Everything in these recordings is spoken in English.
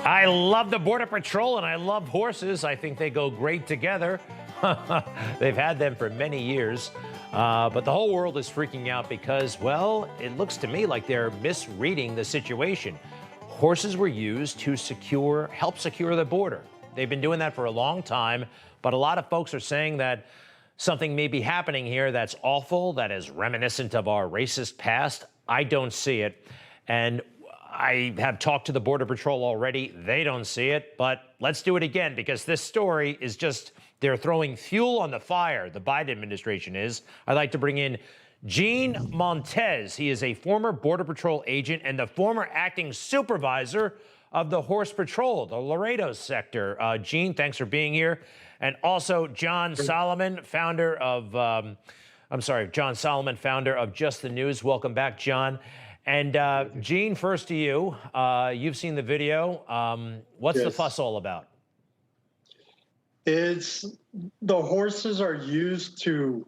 I love the Border Patrol and I love horses. I think they go great together. They've had them for many years. But the whole world is freaking out because, well, it looks to me like they're misreading the situation. Horses were used to help secure the border. They've been doing that for a long time, but a lot of folks are saying that something may be happening here that's awful, that is reminiscent of our racist past. I don't see it. And I have talked to the Border Patrol already. They don't see it, but let's do it again because this story is just, they're throwing fuel on the fire, the Biden administration is. I'd like to bring in Gene Montez. He is a former Border Patrol agent and the former acting supervisor of the Horse Patrol, the Laredo sector. Gene, thanks for being here. And also John Solomon, founder of, John Solomon, founder of Just the News. Welcome back, John. And Gene, first to you. You've seen the video. What's the fuss all about? It's the horses are used to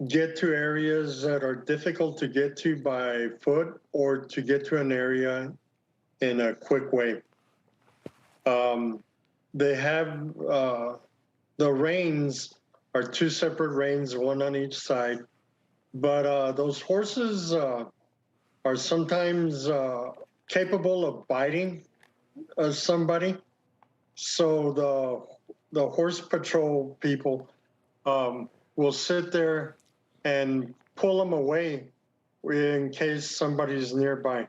get to areas that are difficult to get to by foot or to get to an area in a quick way. They have the reins are two separate reins, one on each side. But those horses are sometimes capable of biting somebody. So the Horse Patrol people will sit there and pull them away in case somebody's nearby.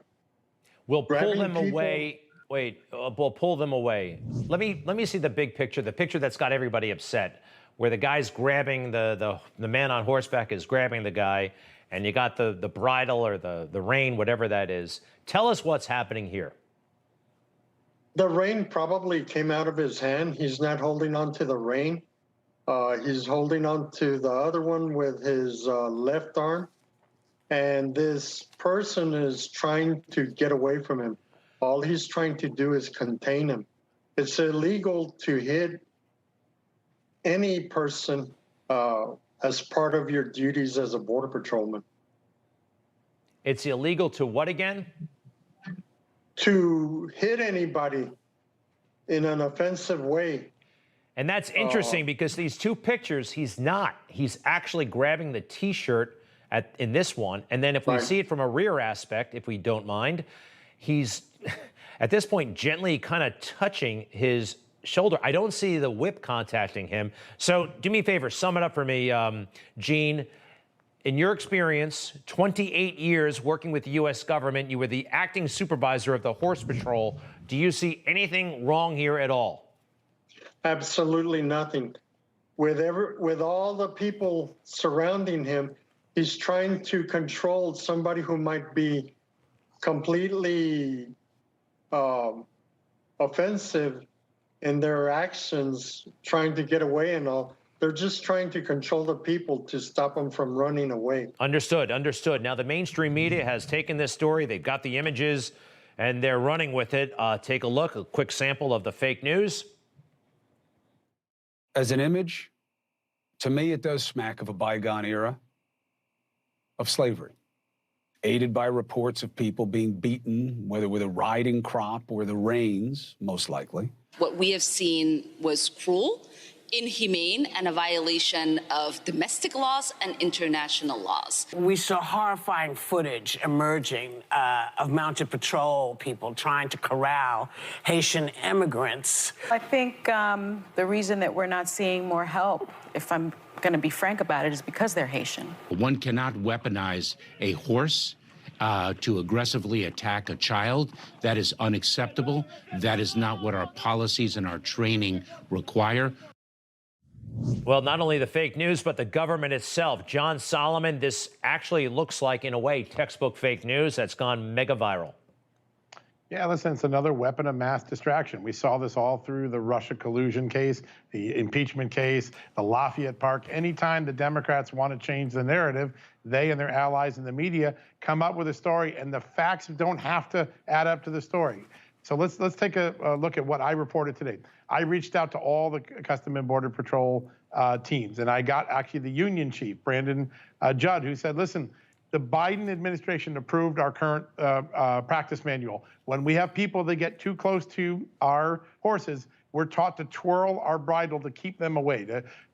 We'll pull them away. Wait, we'll pull them away. Let me see the big picture, the picture that's got everybody upset, where the guy's grabbing the man on horseback is grabbing the guy, and you got the bridle or the rein, whatever that is. Tell us what's happening here. The rein probably came out of his hand. He's not holding on to the rein. He's holding on to the other one with his left arm. And this person is trying to get away from him. All he's trying to do is contain him. It's illegal to hit any person as part of your duties as a Border Patrolman. It's illegal to what again? To hit anybody in an offensive way. And that's interesting because these two pictures, he's not. He's actually grabbing the T-shirt in this one. And then if we see it from a rear aspect, if we don't mind, he's, at this point, gently kind of touching his shoulder. I don't see the whip contacting him. So do me a favor, sum it up for me, Gene. In your experience, 28 years working with the U.S. government, you were the acting supervisor of the Horse Patrol. Do you see anything wrong here at all? Absolutely nothing. With all the people surrounding him, he's trying to control somebody who might be completely offensive in their actions, trying to get away and all. They're just trying to control the people to stop them from running away. Understood, understood. Now, the mainstream media has taken this story. They've got the images, and they're running with it. Take a look, a quick sample of the fake news. As an image, to me, it does smack of a bygone era of slavery, aided by reports of people being beaten, whether with a riding crop or the reins, most likely. What we have seen was cruel, inhumane, and a violation of domestic laws and international laws. We saw horrifying footage emerging of mounted patrol people trying to corral Haitian immigrants. I think the reason that we're not seeing more help, if I'm going to be frank about it, is because they're Haitian. One cannot weaponize a horse to aggressively attack a child. That is unacceptable. That is not what our policies and our training require. Well, not only the fake news, but the government itself. John Solomon, this actually looks like, in a way, textbook fake news that's gone mega viral. Yeah, listen, it's another weapon of mass distraction. We saw this all through the Russia collusion case, the impeachment case, the Lafayette Park. Anytime the Democrats want to change the narrative, they and their allies in the media come up with a story, and the facts don't have to add up to the story. So let's take a look at what I reported today. I reached out to all the Custom and Border Patrol teams, and I got actually the union chief, Brandon Judd, who said, listen, The Biden administration approved our current practice manual. When we have people that get too close to our horses, we're taught to twirl our bridle to keep them away,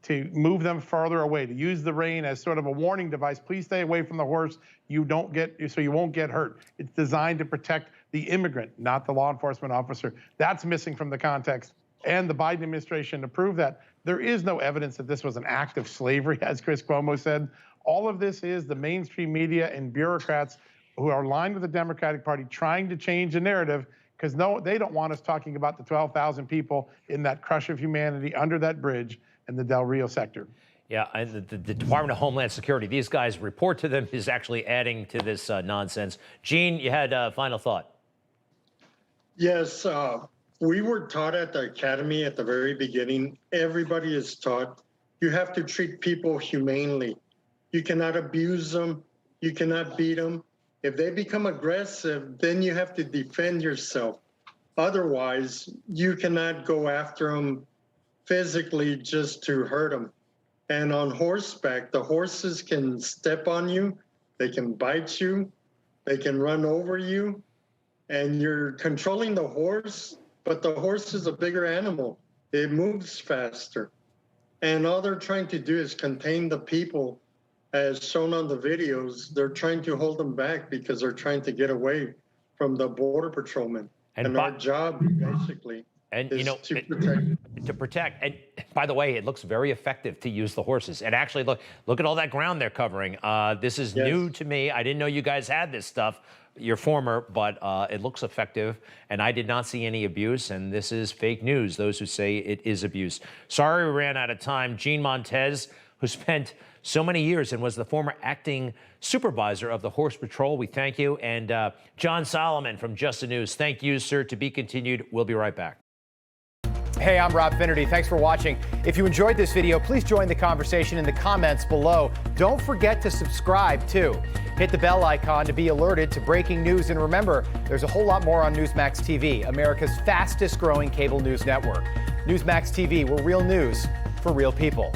to move them farther away, to use the rein as sort of a warning device. Please stay away from the horse. So you won't get hurt. It's designed to protect the immigrant, not the law enforcement officer. That's missing from the context. And the Biden administration approved that. There is no evidence that this was an act of slavery, as Chris Cuomo said. All of this is the mainstream media and bureaucrats who are aligned with the Democratic Party trying to change the narrative, because no, they don't want us talking about the 12,000 people in that crush of humanity under that bridge in the Del Rio sector. Yeah, and the Department of Homeland Security, these guys report to them is actually adding to this nonsense. Gene, you had a final thought. Yes, we were taught at the academy at the very beginning, everybody is taught you have to treat people humanely. You cannot abuse them. You cannot beat them. If they become aggressive, then you have to defend yourself. Otherwise, you cannot go after them physically just to hurt them. And on horseback, the horses can step on you, they can bite you, they can run over you, and you're controlling the horse, but the horse is a bigger animal. It moves faster. And all they're trying to do is contain the people. As shown on the videos, they're trying to hold them back because they're trying to get away from the border patrolmen. And our job, basically, is to protect. And by the way, it looks very effective to use the horses. And actually, look at all that ground they're covering. This is new to me. I didn't know you guys had this stuff, your former, but it looks effective. And I did not see any abuse. And this is fake news, those who say it is abuse. Sorry we ran out of time. Gene Montez, who spent so many years and was the former acting supervisor of the Horse Patrol. We thank you. And John Solomon from Just the News. Thank you, sir. To be continued. We'll be right back. Hey, I'm Rob Finnerty. Thanks for watching. If you enjoyed this video, please join the conversation in the comments below. Don't forget to subscribe, too. Hit the bell icon to be alerted to breaking news. And remember, there's a whole lot more on Newsmax TV, America's fastest growing cable news network. Newsmax TV, where real news for real people.